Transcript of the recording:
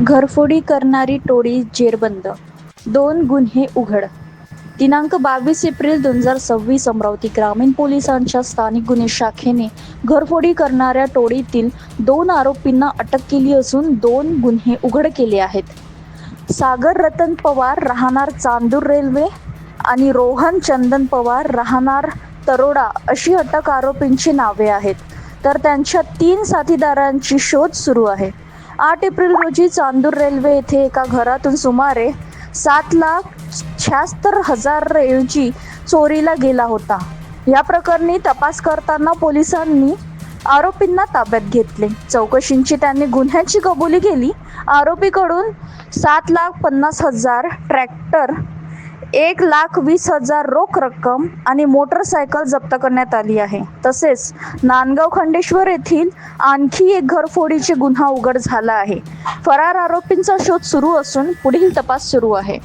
घरफोडी करणारी टोळी जेरबंद, 2 गुन्हे उघड. दिनांक 22 एप्रिल 2026 अमरावती ग्रामीण पोलिसांच्या स्थानिक गुन्हे शाखेने घरफोडी करणाऱ्या टोळीतील 2 आरोपींना अटक केली असून 2 गुन्हे उघड केले आहेत. सागर रतन पवार राहणार चांदूर रेल्वे आणि रोहन चंदन पवार राहणार तरोडा अशी अटक आरोपींची नावे आहेत. तर त्यांच्या 3 साथीदारांची शोध सुरू आहे. 8 एप्रिल रोजी चांदूर रेल्वे येथे एका घरातून सुमारे 7,76,000 ऐवजी चोरीला गेला होता. या प्रकरणी तपास करताना पोलिसांनी आरोपींना ताब्यात घेतले. चौकशींची त्यांनी गुन्ह्याची कबुली केली. आरोपीकडून 7,50,000 ट्रॅक्टर, 1,20,000 रोख रक्कम आणि मोटरसायकल जप्त करण्यात आली आहे. तसेच नांदगाव खंडेश्वर येथील आणखी एक घरफोडीचे गुन्हा उघड झाला आहे. फरार आरोपींचा शोध सुरू असून पुढील तपास सुरू आहे.